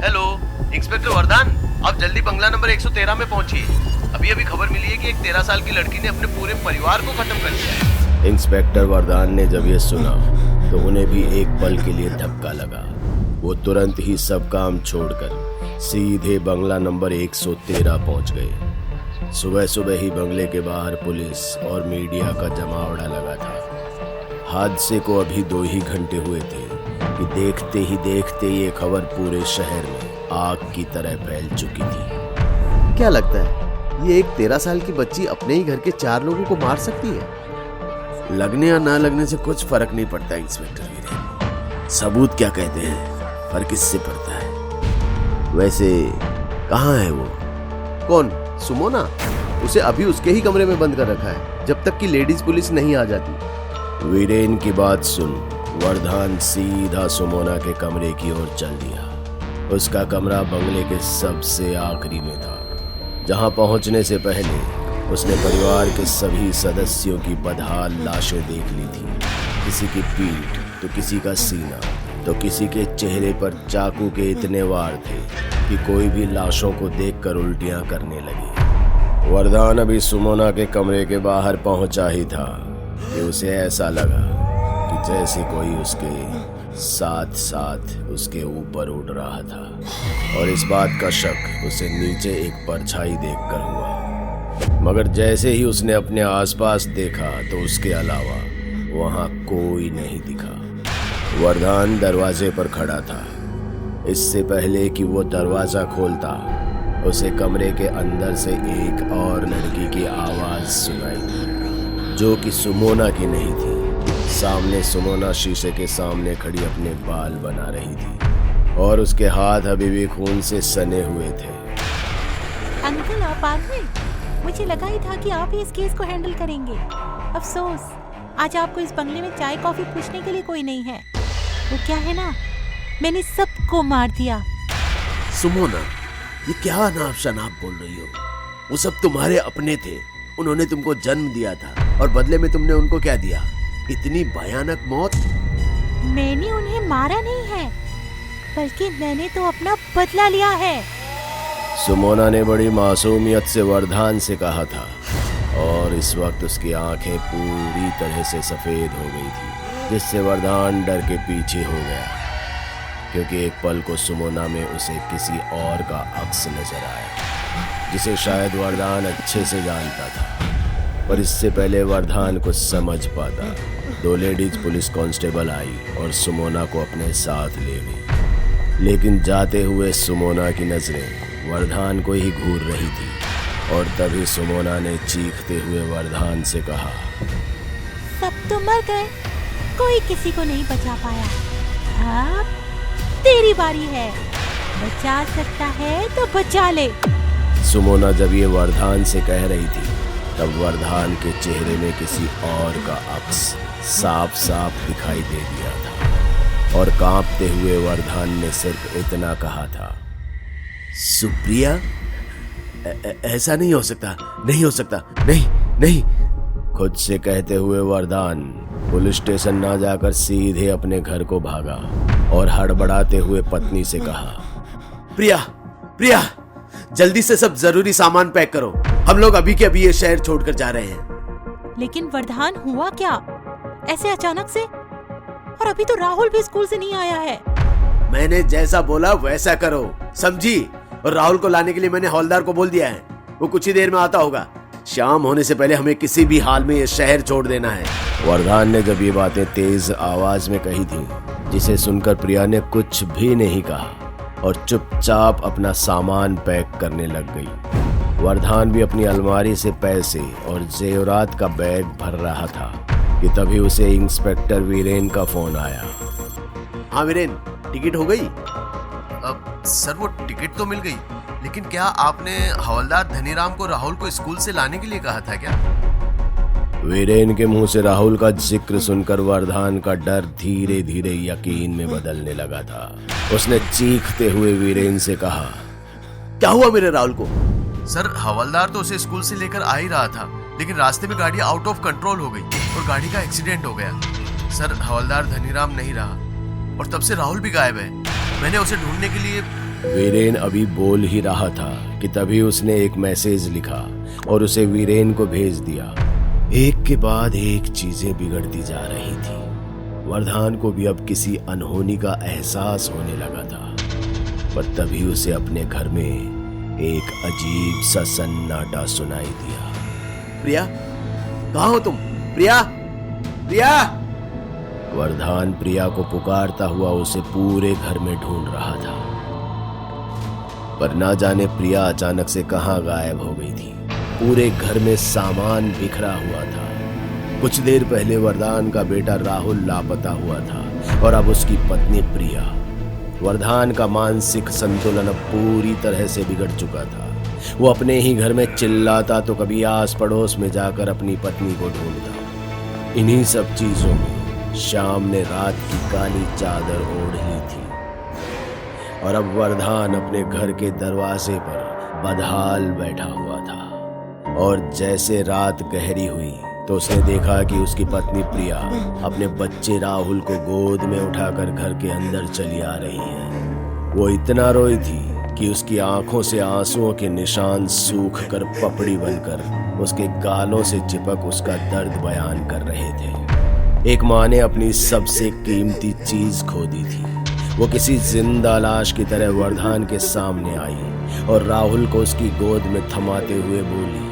Hello inspector वरदान, आप जल्दी बंगला नंबर 113 में पहुंचिए। अभी खबर मिली है कि एक 13 साल की लड़की ने अपने पूरे परिवार को खत्म कर दिया है। इंस्पेक्टर वरदान ने जब ये सुना तो उन्हें भी एक पल के लिए धक्का लगा। वो तुरंत ही सब काम छोड़कर सीधे बंगला नंबर 113 पहुंच गए। सुबह सुबह ही बंगले के बाहर पुलिस और मीडिया का जमावड़ा लगा था। हादसे को अभी 2 ही घंटे हुए थे कि देखते ही देखते ये खबर पूरे शहर में आग की तरह फैल चुकी थी। क्या लगता है ये एक 13 साल की बच्ची अपने ही घर के 4 लोगों को मार सकती है? लगने या ना लगने से कुछ फर्क नहीं पड़ता इंस्पेक्टर वीरेन। सबूत क्या कहते हैं, फर्क इससे पड़ता है। वैसे कहाँ है वो? कौन? सुमोना? उसे अभी उसके ही कमरे में बंद कर रखा है जब तक कि लेडीज पुलिस नहीं आ जाती। वीरेन की बात सुन वरदान सीधा सुमोना के कमरे की ओर चल दिया। उसका कमरा बंगले के सबसे आखिरी में था। जहां पहुंचने से पहले उसने परिवार के सभी सदस्यों की बदहाल लाशें देख ली थी। किसी की पीठ तो किसी का सीना तो किसी के चेहरे पर चाकू के इतने वार थे कि कोई भी लाशों को देखकर उल्टियां करने लगी। वरदान अभी सुमोना के कमरे के बाहर पहुंचा ही था कि उसे ऐसा लगा कि जैसे कोई उसके साथ साथ उसके ऊपर उड़ रहा था, और इस बात का शक उसे नीचे एक परछाई देखकर हुआ। मगर जैसे ही उसने अपने आसपास देखा तो उसके अलावा वहां कोई नहीं दिखा। वरदान दरवाजे पर खड़ा था। इससे पहले कि वो दरवाजा खोलता उसे कमरे के अंदर से एक और लड़की की आवाज सुनाई दी, जो कि सुमोना की नहीं थी। सामने सुमोना शीशे के सामने खड़ी अपने बाल बना रही थी और उसके हाथ अभी भी खून से सने हुए थे। अंकल आप आ गए? मुझे लगा ही था कि आप ही इस केस को हैंडल करेंगे। अफसोस आज आपको इस बंगले में चाय कॉफी पूछने के लिए कोई नहीं है। वो क्या है ना, मैंने सबको मार दिया। सुमोना, ये क्या अनाप शनाप बोल रही हो? वो सब तुम्हारे अपने थे। उन्होंने तुमको जन्म दिया था और बदले में तुमने उनको क्या दिया? इतनी भयानक मौत। मैंने उन्हें मारा नहीं है, बल्कि मैंने तो अपना बदला लिया है। सुमोना ने बड़ी मासूमियत से वरदान से कहा था, और इस वक्त उसकी आंखें पूरी तरह से सफेद हो गई थी, जिससे वरदान डर के पीछे हो गया, क्योंकि एक पल को सुमोना में उसे किसी और का अक्स नजर आया, जिसे शायद वरदान अच्छे से जानता था। पर इससे पहले वरदान को समझ पाता 2 लेडीज पुलिस कांस्टेबल आई और सुमोना को अपने साथ ले गई। लेकिन जाते हुए सुमोना की नजरें वरदान को ही घूर रही थी, और तभी सुमोना ने चीखते हुए वरदान से कहा, सब तो मर गए, कोई किसी को नहीं बचा पाया। अब तेरी बारी है, बचा सकता है तो बचा ले। सुमोना जब ये वरदान से कह रही थी तब वरदान के चेहरे में किसी और का अक्स साफ साफ दिखाई दे दिया था, और कांपते हुए वरदान ने सिर्फ इतना कहा था, सुप्रिया? ऐसा नहीं हो सकता, नहीं हो सकता, नहीं नहीं। खुद से कहते हुए वरदान पुलिस स्टेशन ना जाकर सीधे अपने घर को भागा और हड़बड़ाते हुए पत्नी से कहा, प्रिया, प्रिया, जल्दी से सब जरूरी सामान पैक करो। हम लोग अभी के अभी ये शहर छोड़कर जा रहे हैं। लेकिन वरदान हुआ क्या ऐसे अचानक से? और अभी तो राहुल भी स्कूल से नहीं आया है। मैंने जैसा बोला वैसा करो, समझी? और राहुल को लाने के लिए मैंने हौलदार को बोल दिया है, वो कुछ ही देर में आता होगा। शाम होने से पहले हमें किसी भी हाल में ये शहर छोड़ देना है। वरदान ने जब ये बातें तेज आवाज में कही थी, जिसे सुनकर प्रिया ने कुछ भी नहीं कहा और चुपचाप अपना सामान पैक करने लग गई। वरदान भी अपनी अलमारी से पैसे और जेवरात का बैग भर रहा था कि तभी उसे इंस्पेक्टर वीरेन का फोन आया। हाँ वीरेन, टिकट हो गई? सर वो टिकट तो मिल गई, लेकिन क्या आपने हवलदार धनीराम को राहुल को स्कूल से लाने के लिए कहा था क्या? वीरेन के मुंह से राहुल का जिक्र सुनकर वरदान का डर धीरे धीरे यकीन में बदलने लगा था। उसने चीखते हुए वीरेन से कहा, क्या हुआ मेरे राहुल को? सर हवलदार तो उसे स्कूल से लेकर आ ही रहा था, लेकिन रास्ते में गाड़ी आउट ऑफ कंट्रोल हो गई और गाड़ी का एक्सीडेंट हो गया। सर हवलदार धनीराम नहीं रहा और तब से राहुल भी गायब है। मैंने उसे ढूंढने के लिए वीरेन अभी बोल ही रहा था कि तभी उसने एक मैसेज लिखा और उसे वीरेन को भेज दिया। एक के बाद एक चीजें बिगड़ती जा रही थी। वरदान को भी अब किसी अनहोनी का एहसास होने लगा था, पर तभी उसे अपने घर में एक अजीब सा सन्नाटा सुनाई दिया। प्रिया, कहाँ हो तुम? प्रिया, प्रिया! वरदान प्रिया को पुकारता हुआ उसे पूरे घर में ढूंढ रहा था, पर ना जाने प्रिया अचानक से कहाँ गायब हो गई थी। पूरे घर में सामान बिखरा हुआ था। कुछ देर पहले वरदान का बेटा राहुल लापता हुआ था और अब उसकी पत्नी प्रिया। वरदान का मानसिक संतुलन अब पूरी तरह से बिगड़ चुका था। वो अपने ही घर में चिल्लाता तो कभी आस पड़ोस में जाकर अपनी पत्नी को ढूंढता। इन्हीं सब चीजों में शाम ने रात की काली चादर ओढ़ ली थी और अब वरदान अपने घर के दरवाजे पर बदहाल बैठा हुआ था। और जैसे रात गहरी हुई तो उसने देखा कि उसकी पत्नी प्रिया अपने बच्चे राहुल को गोद में उठाकर घर के अंदर चली आ रही है। वो इतना रोई थी कि उसकी आंखों से आंसुओं के निशान सूख कर पपड़ी बनकर उसके गालों से चिपक उसका दर्द बयान कर रहे थे। एक माँ ने अपनी सबसे कीमती चीज खो दी थी। वो किसी जिंदा लाश की तरह वरदान के सामने आई और राहुल को उसकी गोद में थमाते हुए बोली,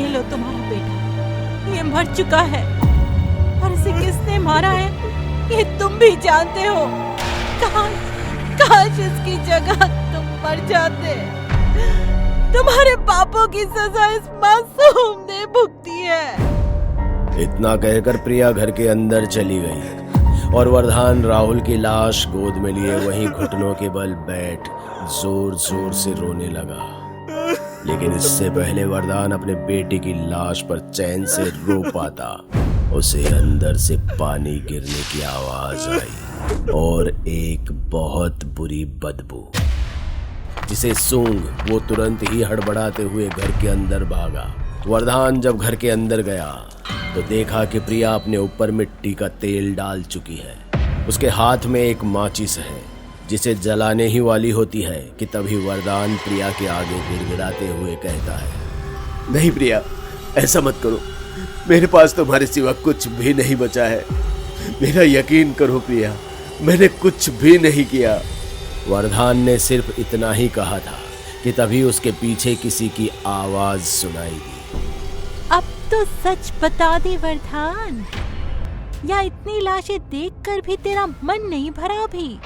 ये लो तुम्हारा बेटा, ये मर चुका है और इसे किसने मारा है ये तुम भी जानते हो। काश इसकी जगह तुम मर जाते। तुम्हारे पापों की सजा इस मासूम ने भुगती है। इतना कहकर प्रिया घर के अंदर चली गई और वरदान राहुल की लाश गोद में लिए वहीं घुटनों के बल बैठ जोर जोर से रोने लगा। लेकिन इससे पहले वरदान अपने बेटे की लाश पर चैन से रो पाता, उसे अंदर से पानी गिरने की आवाज आई और एक बहुत बुरी बदबू, जिसे सूंघ वो तुरंत ही हड़बड़ाते हुए घर के अंदर भागा। वरदान जब घर के अंदर गया तो देखा कि प्रिया अपने ऊपर मिट्टी का तेल डाल चुकी है। उसके हाथ में एक माचिस है जिसे जलाने ही वाली होती है कि तभी वरदान प्रिया के आगे गिड़गिड़ाते हुए कहता है, नहीं प्रिया, ऐसा मत करो। मेरे पास तुम्हारे सिवा कुछ भी नहीं बचा है। मेरा यकीन करो प्रिया, मैंने कुछ भी नहीं किया। वरदान ने सिर्फ इतना ही कहा था कि तभी उसके पीछे किसी की आवाज सुनाई दी। अब तो सच बता दे वरदान, या इतनी लाशें देखकर भी तेरा मन नहीं भरा भी?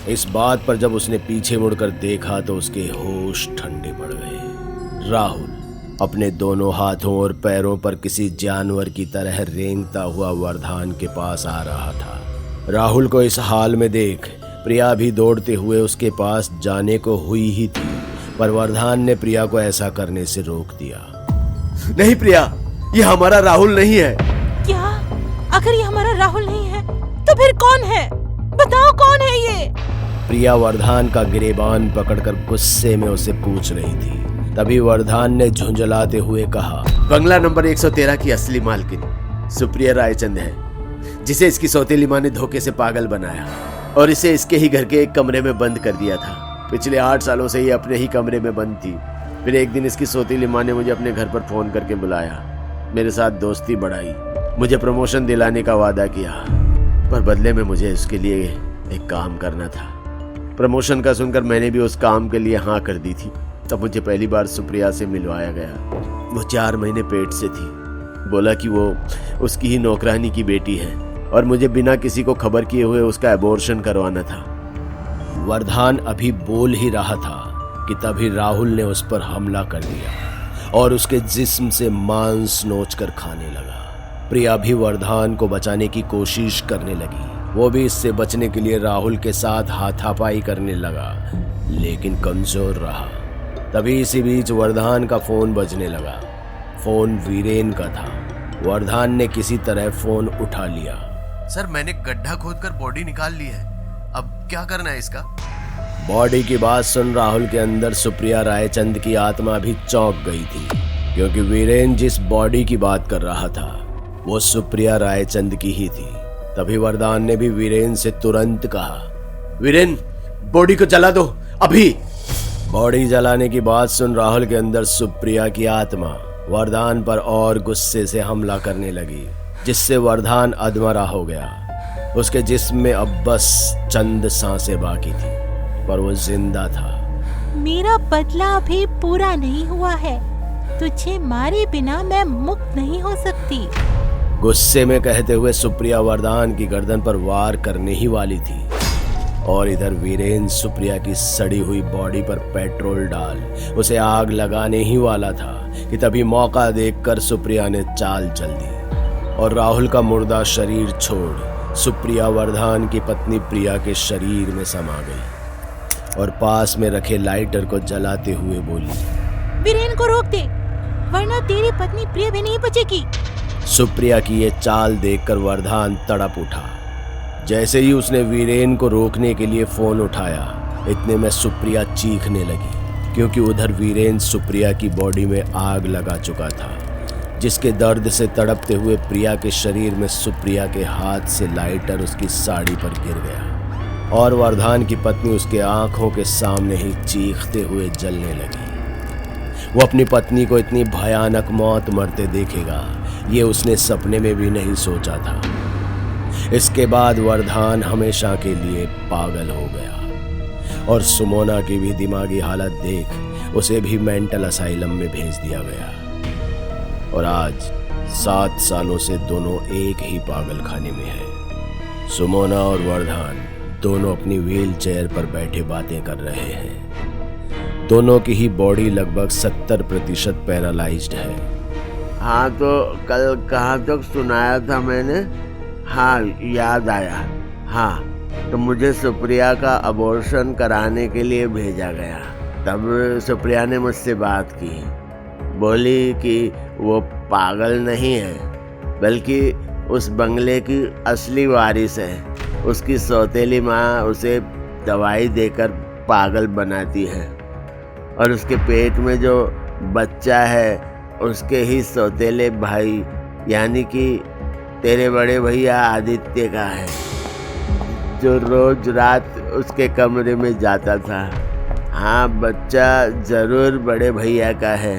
इस बात पर जब उसने पीछे मुड़कर देखा तो उसके होश ठंडे पड़ गए। राहुल अपने दोनों हाथों और पैरों पर किसी जानवर की तरह रेंगता हुआ वरदान के पास आ रहा था। राहुल को इस हाल में देख प्रिया भी दौड़ते हुए उसके पास जाने को हुई ही थी, पर वरदान ने प्रिया को ऐसा करने से रोक दिया। नहीं प्रिया, ये हमारा राहुल नहीं है। क्या? अगर ये हमारा राहुल नहीं है तो फिर कौन है? बताओ कौन है ये? प्रिया वरदान का गिरेबान पकड़कर गुस्से में उसे पूछ रही थी। तभी वरदान ने झुंझलाते हुए कहा, बंगला नंबर 113 की असली मालकिन सुप्रिया रायचंद है, जिसे इसकी सौतेली माँ ने धोखे से पागल बनाया और इसे इसके ही घर के एक कमरे में बंद कर दिया था। पिछले 8 सालों से ये अपने ही कमरे में बंद थी। फिर एक दिन इसकी सौतेली माँ ने मुझे अपने घर पर फोन करके बुलाया, मेरे साथ दोस्ती बढ़ाई, मुझे प्रमोशन दिलाने का वादा किया, पर बदले में मुझे उसके लिए एक काम करना था। प्रमोशन का सुनकर मैंने भी उस काम के लिए हाँ कर दी थी। तब मुझे पहली बार सुप्रिया से मिलवाया गया। वो 4 महीने पेट से थी। बोला कि वो उसकी ही नौकरानी की बेटी है और मुझे बिना किसी को खबर किए हुए उसका एबॉर्शन करवाना था। वरदान अभी बोल ही रहा था कि तभी राहुल ने उस पर हमला कर दिया और उसके जिस्म से मांस नोच कर खाने लगा। प्रिया भी वरदान को बचाने की कोशिश करने लगी। वो भी इससे बचने के लिए राहुल के साथ हाथापाई करने लगा, लेकिन कमजोर रहा। तभी इसी बीच वरदान का फोन बजने लगा। फोन वीरेन का था। वरदान ने किसी तरह फोन उठा लिया। सर, मैंने गड्ढा खोदकर बॉडी निकाल ली है, अब क्या करना है इसका? बॉडी की बात सुन राहुल के अंदर सुप्रिया रायचंद की आत्मा भी चौंक गई थी, क्योंकि वीरेन जिस बॉडी की बात कर रहा था वो सुप्रिया रायचंद की ही थी। तभी वरदान ने भी वीरेन से तुरंत कहा, वीरेन, बॉडी को जला दो अभी। बॉडी जलाने की बात सुन राहुल के अंदर सुप्रिया की आत्मा वरदान पर और गुस्से से हमला करने लगी, जिससे वरदान अधमरा हो गया। उसके जिस्म में अब बस चंद सांसें बाकी थी, पर वो जिंदा था। मेरा बदला अभी पूरा नहीं हुआ है। तुझे मारे बिना मैं मुक्त नहीं हो सकती। गुस्से में कहते हुए सुप्रिया वरदान की गर्दन पर वार करने ही वाली थी, और इधर वीरेन सुप्रिया की सड़ी हुई बॉडी पर पेट्रोल डाल उसे आग लगाने ही वाला था कि तभी मौका देखकर सुप्रिया ने चाल चल दी और राहुल का मुर्दा शरीर छोड़ सुप्रिया वरदान की पत्नी प्रिया के शरीर में समा गई और पास में रखे लाइटर को जलाते हुए बोली, वीरेन को रोक दे, वरना तेरी पत्नी प्रिया भी नहीं बचेगी। सुप्रिया की ये चाल देखकर वरदान तड़प उठा। जैसे ही उसने वीरेन को रोकने के लिए फोन उठाया, इतने में सुप्रिया चीखने लगी, क्योंकि उधर वीरेन सुप्रिया की बॉडी में आग लगा चुका था, जिसके दर्द से तड़पते हुए प्रिया के शरीर में सुप्रिया के हाथ से लाइटर उसकी साड़ी पर गिर गया और वरदान की पत्नी उसके आंखों के सामने ही चीखते हुए जलने लगी। वो अपनी पत्नी को इतनी भयानक मौत मरते देखेगा, ये उसने सपने में भी नहीं सोचा था। इसके बाद वरदान हमेशा के लिए पागल हो गया और सुमोना की भी दिमागी हालत देख उसे भी मेंटल असाइलम में भेज दिया गया। और आज 7 सालों से दोनों एक ही पागल खाने में है। सुमोना और वरदान दोनों अपनी व्हील चेयर पर बैठे बातें कर रहे हैं। दोनों की ही बॉडी लगभग 70% पैरालाइज्ड है। हाँ, तो कल कहाँ तक सुनाया था मैंने? हाँ, याद आया। हाँ, तो मुझे सुप्रिया का अबॉर्शन कराने के लिए भेजा गया। तब सुप्रिया ने मुझसे बात की, बोली कि वो पागल नहीं है, बल्कि उस बंगले की असली वारिस है। उसकी सौतेली माँ उसे दवाई देकर पागल बनाती है और उसके पेट में जो बच्चा है उसके ही सौतेले भाई यानी कि तेरे बड़े भैया आदित्य का है, जो रोज रात उसके कमरे में जाता था। हाँ, बच्चा जरूर बड़े भैया का है,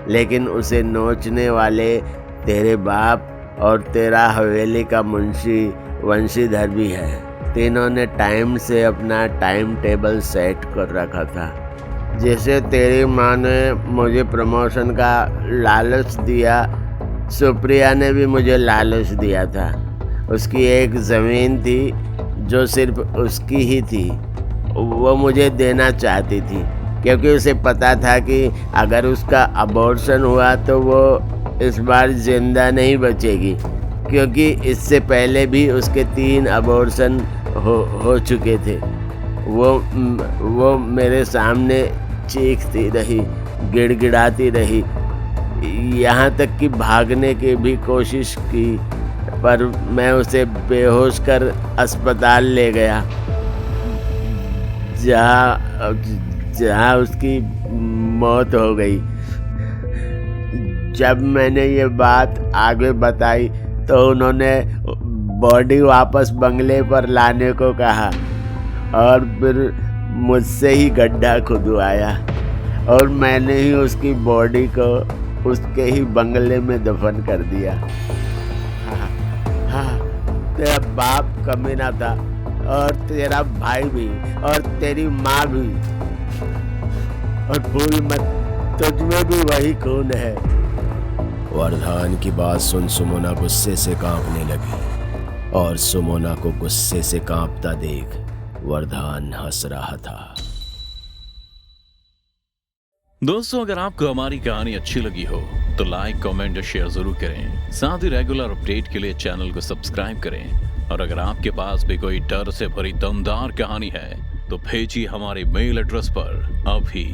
लेकिन उसे नोचने वाले तेरे बाप और तेरा हवेली का मुंशी वंशीधर भी है। तीनों ने टाइम से अपना टाइम टेबल सेट कर रखा था। जैसे तेरी माँ ने मुझे प्रमोशन का लालच दिया, सुप्रिया ने भी मुझे लालच दिया था। उसकी एक ज़मीन थी जो सिर्फ उसकी ही थी, वो मुझे देना चाहती थी, क्योंकि उसे पता था कि अगर उसका अबॉर्शन हुआ तो वो इस बार जिंदा नहीं बचेगी, क्योंकि इससे पहले भी उसके 3 अबॉर्शन हो चुके थे। वो मेरे सामने चीखती रही, गिड़गिड़ाती रही, यहाँ तक कि भागने की भी कोशिश की, पर मैं उसे बेहोश कर अस्पताल ले गया, जहाँ उसकी मौत हो गई। जब मैंने ये बात आगे बताई तो उन्होंने बॉडी वापस बंगले पर लाने को कहा और फिर मुझसे ही गड्ढा खुदवाया और मैंने ही उसकी बॉडी को उसके ही बंगले में दफन कर दिया। हाँ, तेरा बाप कमीना था और तेरा भाई भी और तेरी माँ भी, और भूल मत, तुझमें भी वही खून है। वरदान की बात सुन सुमोना गुस्से से कांपने लगी और सुमोना को गुस्से से कांपता देख वरदान हंस रहा था। दोस्तों, अगर आपको हमारी कहानी अच्छी लगी हो तो लाइक, कमेंट और शेयर जरूर करें। साथ ही रेगुलर अपडेट के लिए चैनल को सब्सक्राइब करें। और अगर आपके पास भी कोई डर से भरी दमदार कहानी है तो भेजिए हमारे मेल एड्रेस पर अभी।